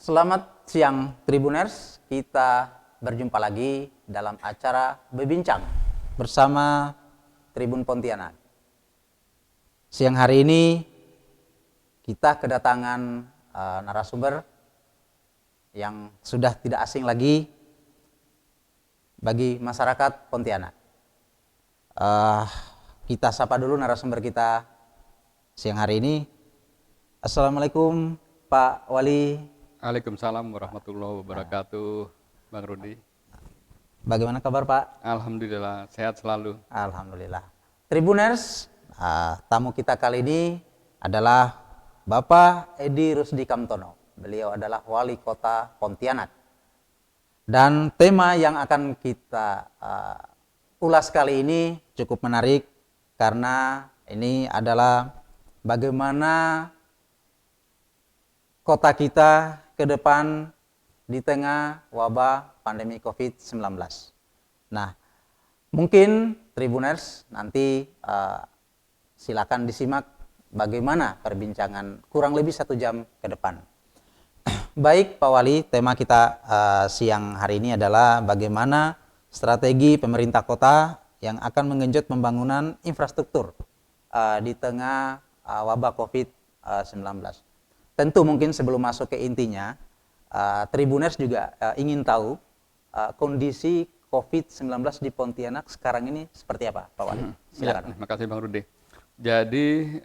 Selamat siang Tribuners, kita berjumpa lagi dalam acara Berbincang bersama Tribun Pontianak. Siang hari ini kita kedatangan narasumber yang sudah tidak asing lagi bagi masyarakat Pontianak. Kita sapa dulu narasumber kita siang hari ini. Assalamualaikum Pak Wali. Waalaikumsalam warahmatullahi wabarakatuh, Bang Rudi. Bagaimana kabar Pak? Alhamdulillah, sehat selalu. Alhamdulillah. Tribuners, tamu kita kali ini adalah Bapak Edi Rusdi Kamtono. Beliau adalah Wali Kota Pontianak. Dan tema yang akan kita ulas kali ini cukup menarik karena ini adalah bagaimana kota kita ke depan di tengah wabah pandemi COVID-19. Nah, mungkin Tribuners nanti silakan disimak bagaimana perbincangan kurang lebih 1 jam ke depan. Baik Pak Wali, tema kita siang hari ini adalah bagaimana strategi pemerintah kota yang akan menggenjot pembangunan infrastruktur di tengah wabah COVID-19. Tentu mungkin sebelum masuk ke intinya, Tribuners juga ingin tahu kondisi COVID-19 di Pontianak sekarang ini seperti apa, Pak Wali? Silakan. Ya, terima kasih Bang Rudi. Jadi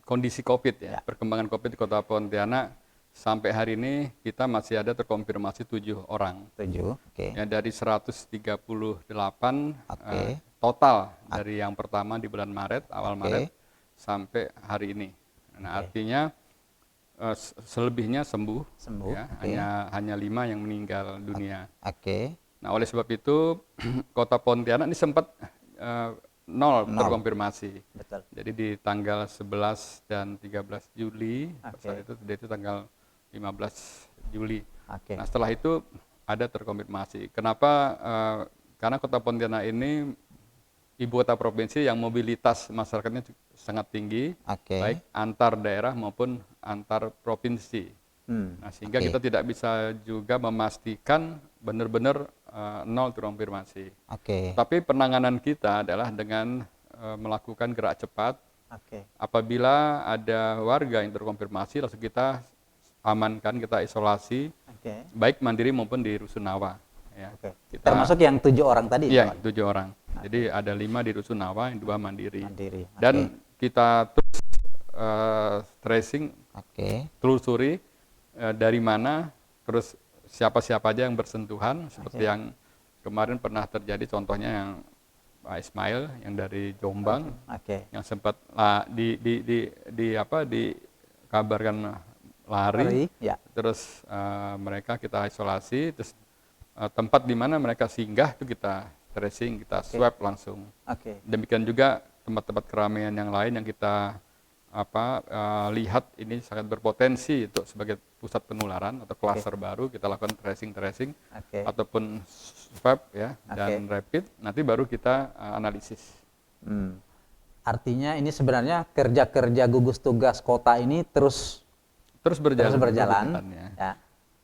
kondisi COVID ya, perkembangan COVID di Kota Pontianak sampai hari ini kita masih ada terkonfirmasi 7 orang. 7, oke. Ya, dari 138 total dari yang pertama di bulan Maret, awal Maret sampai hari ini. Nah, artinya selebihnya sembuh ya, hanya 5 yang meninggal dunia. Nah, oleh sebab itu Kota Pontianak ini sempat 0 terkonfirmasi. Betul. Jadi di tanggal 11 dan 13 Juli, saat itu tanggal 15 Juli. Nah, setelah itu ada terkonfirmasi. Kenapa? Karena Kota Pontianak ini ibu kota provinsi yang mobilitas masyarakatnya sangat tinggi, baik antar daerah maupun antar provinsi. Nah, sehingga kita tidak bisa juga memastikan benar-benar 0 terkonfirmasi. Tapi penanganan kita adalah dengan melakukan gerak cepat. Apabila ada warga yang terkonfirmasi, langsung kita amankan, kita isolasi, baik mandiri maupun di Rusunawa. Ya, termasuk yang 7 orang tadi? Iya, 7 orang. Jadi ada 5 di Rusunawa, yang 2 mandiri. Dan kita terus tracing, telusuri dari mana, terus siapa-siapa aja yang bersentuhan, seperti yang kemarin pernah terjadi, contohnya yang Pak Ismail yang dari Jombang, yang sempat dikabarkan lari. Terus mereka kita isolasi, terus tempat di mana mereka singgah itu kita tracing, kita swab langsung. Demikian juga tempat-tempat keramaian yang lain yang kita lihat ini sangat berpotensi untuk sebagai pusat penularan atau klaster baru, kita lakukan tracing ataupun swab ya, dan rapid, nanti baru kita analisis. Artinya ini sebenarnya kerja-kerja gugus tugas kota ini terus berjalan.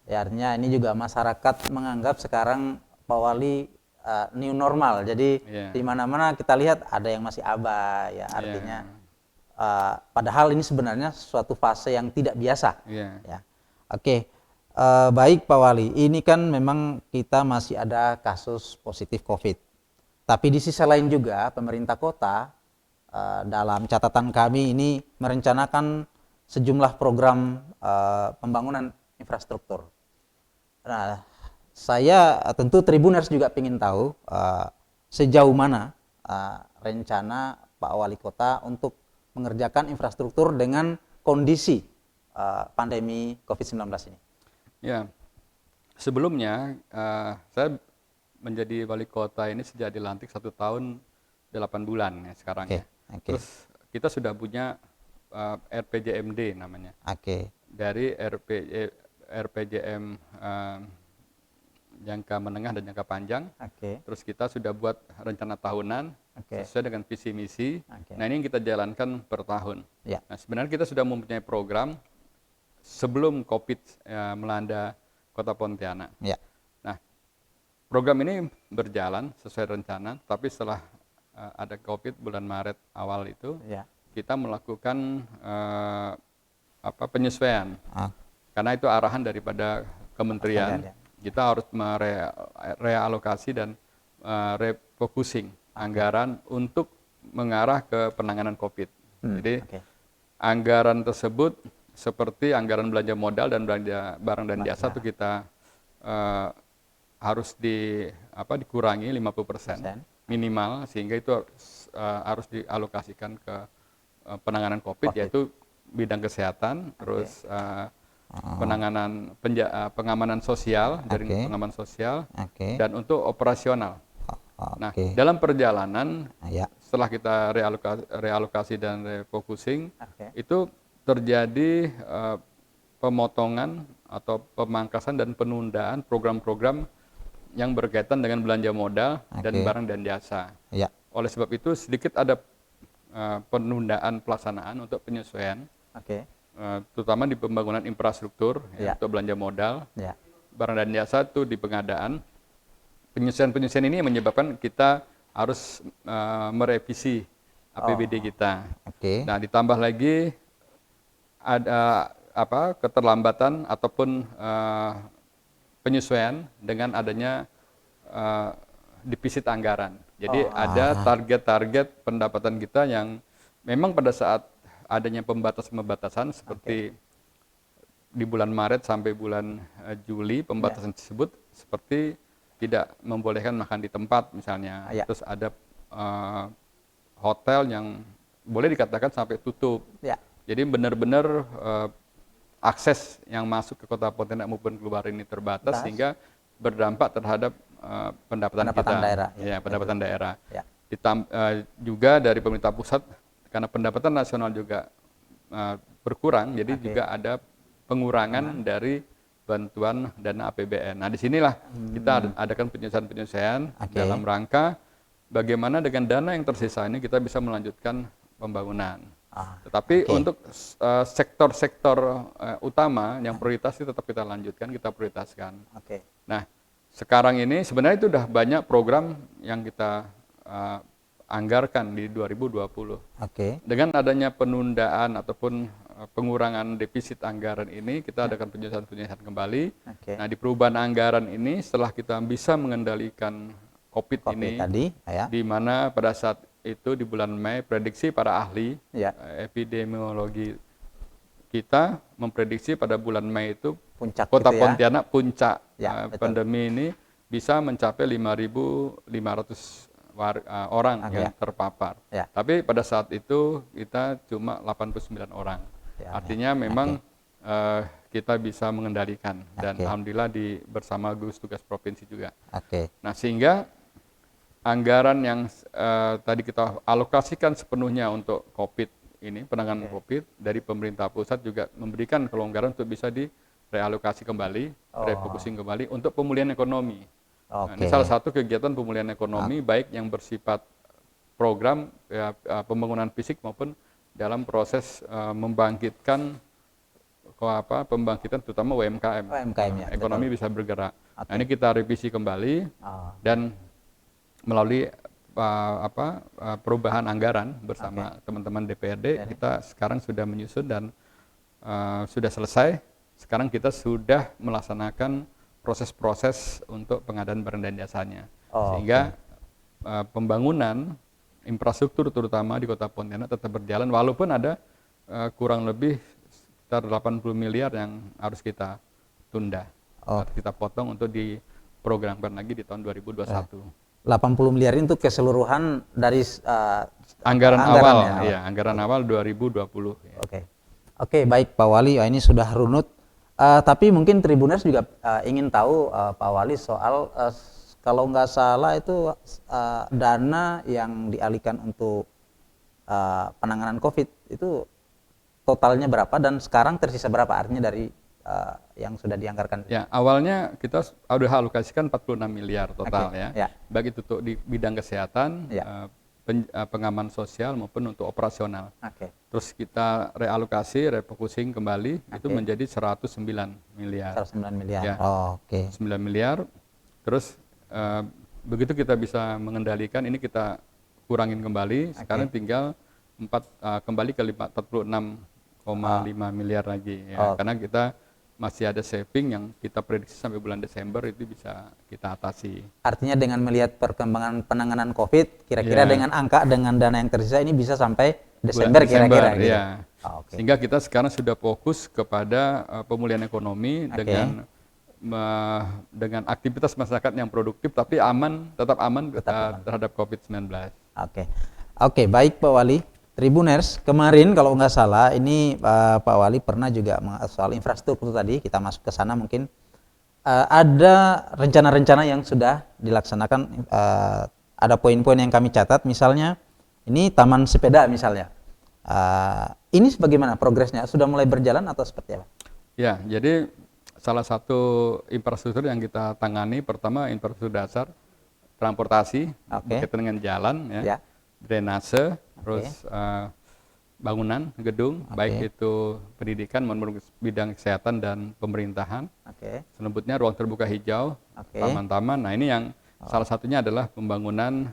Ya, artinya ini juga masyarakat menganggap sekarang Pak Wali new normal. Jadi di mana-mana kita lihat ada yang masih abai ya, artinya padahal ini sebenarnya suatu fase yang tidak biasa. Ya. Baik Pak Wali, ini kan memang kita masih ada kasus positif COVID. Tapi di sisi lain juga pemerintah kota dalam catatan kami ini merencanakan sejumlah program pembangunan infrastruktur. Nah, saya tentu Tribuners juga ingin tahu sejauh mana rencana Pak Wali Kota untuk mengerjakan infrastruktur dengan kondisi pandemi COVID-19 ini. Ya, sebelumnya saya menjadi Wali Kota ini sejak dilantik 1 tahun 8 bulan ya sekarang ya. Terus kita sudah punya RPJMD namanya. Dari RPJM jangka menengah dan jangka panjang. Terus kita sudah buat rencana tahunan sesuai dengan visi misi. Nah, ini yang kita jalankan per tahun. Nah, sebenarnya kita sudah mempunyai program sebelum COVID melanda Kota Pontianak. Ya. Nah, program ini berjalan sesuai rencana, tapi setelah ada COVID bulan Maret awal itu, kita melakukan penyesuaian. Karena itu arahan daripada kementerian, kita harus merealokasi dan refocusing anggaran untuk mengarah ke penanganan COVID. Jadi anggaran tersebut seperti anggaran belanja modal dan belanja barang dan jasa itu kita harus dikurangi 50% minimal, sehingga itu harus dialokasikan ke penanganan COVID, yaitu bidang kesehatan, terus penanganan pengamanan sosial, jaring pengamanan sosial, dan untuk operasional. Nah, dalam perjalanan setelah kita realokasi dan refocusing, itu terjadi pemotongan atau pemangkasan dan penundaan program-program yang berkaitan dengan belanja modal dan barang dan jasa. Oleh sebab itu sedikit ada penundaan pelaksanaan untuk penyesuaian, terutama di pembangunan infrastruktur untuk belanja modal, barang dan jasa itu di pengadaan. Penyesuaian ini menyebabkan kita harus merevisi APBD kita. Nah, ditambah lagi ada keterlambatan ataupun penyesuaian dengan adanya defisit anggaran. Jadi ada target-target pendapatan kita yang memang pada saat adanya pembatasan seperti di bulan Maret sampai bulan Juli, pembatasan tersebut seperti tidak membolehkan makan di tempat misalnya, terus ada hotel yang boleh dikatakan sampai tutup. Jadi benar-benar akses yang masuk ke Kota Pontianak maupun keluar ini terbatas, sehingga berdampak terhadap pendapatan kita, daerah. Pendapatan daerah. Juga dari pemerintah pusat, karena pendapatan nasional juga berkurang, jadi juga ada pengurangan dari bantuan dana APBN. Nah, disinilah kita adakan penyesuaian dalam rangka bagaimana dengan dana yang tersisa ini kita bisa melanjutkan pembangunan. Tetapi untuk sektor-sektor utama yang prioritas itu tetap kita lanjutkan, kita prioritaskan. Nah, sekarang ini sebenarnya itu sudah banyak program yang kita anggarkan di 2020. Dengan adanya penundaan ataupun pengurangan defisit anggaran ini, kita adakan penyelesaian kembali. Nah, di perubahan anggaran ini setelah kita bisa mengendalikan COVID ini, di mana pada saat itu di bulan Mei prediksi para ahli epidemiologi kita memprediksi pada bulan Mei itu Kota Pontianak puncak pandemi ini bisa mencapai 5.500 orang yang terpapar. Tapi pada saat itu kita cuma 89 orang. Artinya memang kita bisa mengendalikan, dan alhamdulillah bersama gugus tugas provinsi juga. Nah, sehingga anggaran yang tadi kita alokasikan sepenuhnya untuk COVID ini, penanganan COVID, dari pemerintah pusat juga memberikan kelonggaran untuk bisa direalokasi kembali, refocusing kembali untuk pemulihan ekonomi. Nah, ini salah satu kegiatan pemulihan ekonomi, baik yang bersifat program pembangunan fisik maupun dalam proses membangkitkan pembangkitan terutama UMKM. Ekonomi bisa bergerak. Nah, ini kita revisi kembali dan melalui perubahan anggaran bersama teman-teman DPRD, kita sekarang sudah menyusun dan sudah selesai. Sekarang kita sudah melaksanakan proses-proses untuk pengadaan barang dan jasanya, sehingga pembangunan infrastruktur terutama di Kota Pontianak tetap berjalan, walaupun ada kurang lebih sekitar 80 miliar yang harus kita tunda, kita potong untuk diprogramkan lagi di tahun 2021. 80 miliar itu keseluruhan dari anggaran awal, anggaran awal 2020. Oke, baik Pak Wali, ini sudah runut. Tapi mungkin Tribuners juga ingin tahu Pak Wali soal kalau nggak salah itu dana yang dialihkan untuk penanganan COVID itu totalnya berapa dan sekarang tersisa berapa, artinya dari yang sudah dianggarkan? Ya, awalnya kita sudah alokasikan 46 miliar total baik itu untuk di bidang kesehatan, pengaman sosial maupun untuk operasional. Terus kita realokasi, refocusing kembali itu menjadi 109 miliar. 109 miliar. Ya, 9 miliar. Terus begitu kita bisa mengendalikan ini kita kurangin kembali. Sekarang tinggal kembali ke 46,5 miliar lagi ya. Karena kita masih ada saving yang kita prediksi sampai bulan Desember itu bisa kita atasi. Artinya dengan melihat perkembangan penanganan COVID, kira-kira dengan dana yang tersisa ini bisa sampai Desember kira-kira. Gitu. Ya. Sehingga kita sekarang sudah fokus kepada pemulihan ekonomi dengan aktivitas masyarakat yang produktif tapi tetap aman terhadap COVID-19. Oke, baik Pak Wali. Tribuners, kemarin kalau nggak salah ini Pak Wali pernah juga soal infrastruktur tadi, kita masuk ke sana mungkin ada rencana-rencana yang sudah dilaksanakan, ada poin-poin yang kami catat, misalnya ini taman sepeda misalnya, ini bagaimana progresnya, sudah mulai berjalan atau seperti apa? Ya, jadi salah satu infrastruktur yang kita tangani pertama infrastruktur dasar, transportasi, berkaitan dengan jalan, drainase, terus bangunan, gedung, baik itu pendidikan maupun bidang kesehatan dan pemerintahan. Selanjutnya ruang terbuka hijau, taman-taman. Nah ini yang salah satunya adalah pembangunan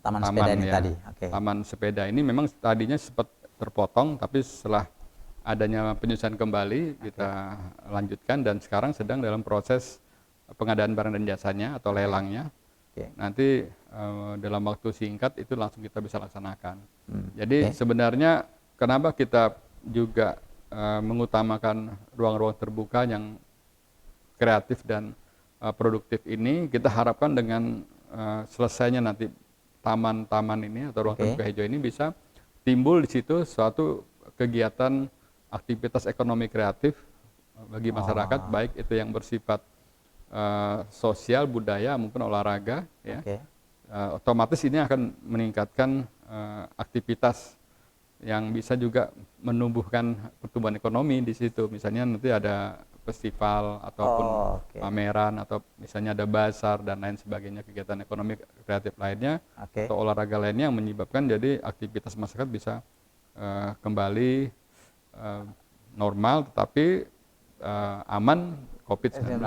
taman sepeda ini tadi. Taman sepeda ini memang tadinya sempat terpotong, tapi setelah adanya penyusunan kembali kita lanjutkan dan sekarang sedang dalam proses pengadaan barang dan jasanya atau lelangnya. Nanti dalam waktu singkat itu langsung kita bisa laksanakan. Jadi sebenarnya kenapa kita juga mengutamakan ruang-ruang terbuka yang kreatif dan produktif ini, kita harapkan dengan selesainya nanti taman-taman ini atau ruang terbuka hijau ini bisa timbul di situ suatu kegiatan aktivitas ekonomi kreatif bagi masyarakat, baik itu yang bersifat sosial, budaya maupun olahraga, ya. Otomatis ini akan meningkatkan aktivitas yang bisa juga menumbuhkan pertumbuhan ekonomi di situ. Misalnya nanti ada festival ataupun pameran atau misalnya ada bazar dan lain sebagainya, kegiatan ekonomi kreatif lainnya atau olahraga lainnya yang menyebabkan jadi aktivitas masyarakat bisa kembali normal tetapi aman COVID-19.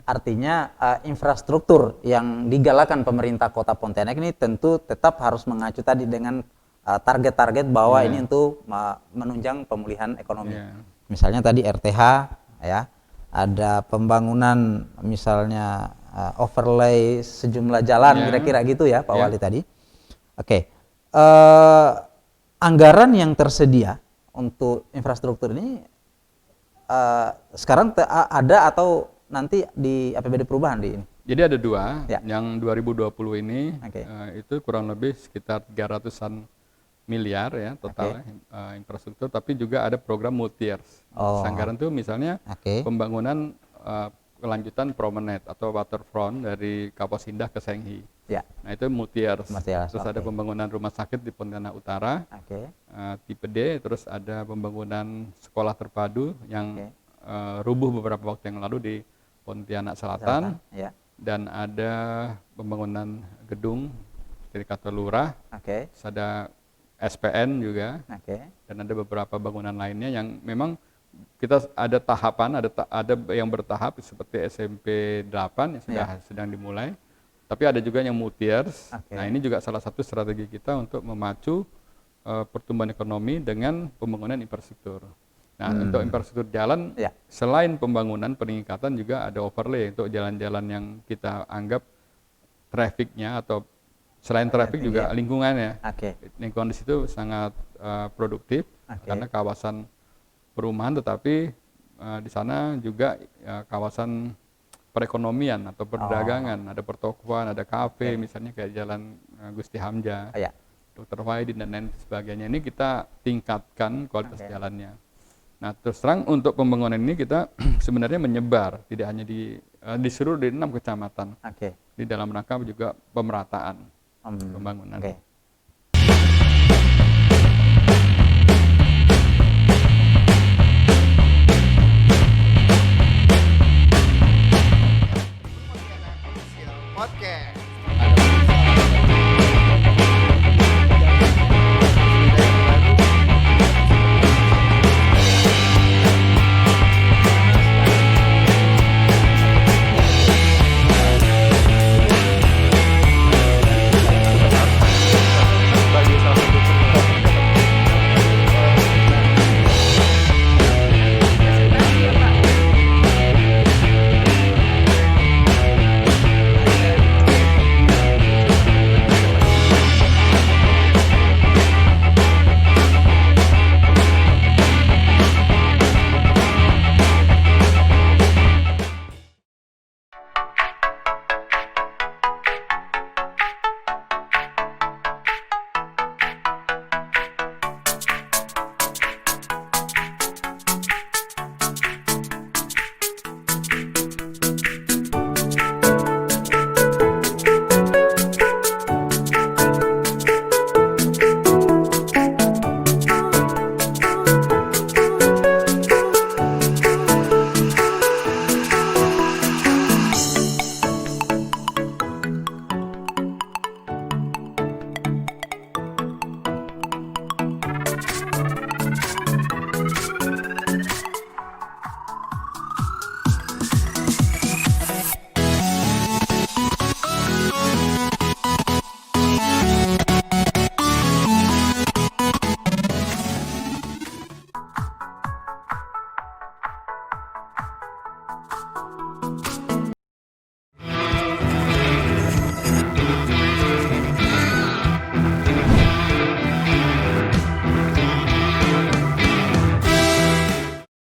Artinya infrastruktur yang digalakan pemerintah Kota Pontianak ini tentu tetap harus mengacu tadi dengan target-target bahwa ini untuk menunjang pemulihan ekonomi. Misalnya tadi RTH, ya, ada pembangunan misalnya overlay sejumlah jalan kira-kira gitu ya Pak Wali tadi. Anggaran yang tersedia untuk infrastruktur ini sekarang ada atau nanti di APBD perubahan di ini? Jadi ada dua, yang 2020 ini itu kurang lebih sekitar 300-an miliar ya total infrastruktur, tapi juga ada program multi-years. Anggaran itu misalnya pembangunan kelanjutan promenade atau waterfront dari Kapuas Indah ke Senghi. Nah itu multi-years. Terus ada pembangunan rumah sakit di Pontianak Utara, tipe D, terus ada pembangunan sekolah terpadu yang rubuh beberapa waktu yang lalu di Pontianak Selatan. Dan ada pembangunan gedung dari kantor lurah, terus ada SPN juga, dan ada beberapa bangunan lainnya yang memang kita ada tahapan, ada yang bertahap seperti SMP 8 yang sedang dimulai, tapi ada juga yang multi-years. Nah ini juga salah satu strategi kita untuk memacu pertumbuhan ekonomi dengan pembangunan infrastruktur. Nah untuk infrastruktur jalan, selain pembangunan peningkatan juga ada overlay untuk jalan-jalan yang kita anggap trafficnya atau selain traffic juga lingkungannya. Lingkungan di situ sangat produktif karena kawasan perumahan, tetapi di sana juga kawasan perekonomian atau perdagangan, ada pertokoan, ada kafe, misalnya kayak Jalan Gusti Hamzah, Dr. Wahidin dan lain sebagainya. Ini kita tingkatkan kualitas jalannya. Nah terus terang untuk pembangunan ini kita sebenarnya menyebar, tidak hanya di seluruh 6 kecamatan, di dalam rangka juga pemerataan pembangunan.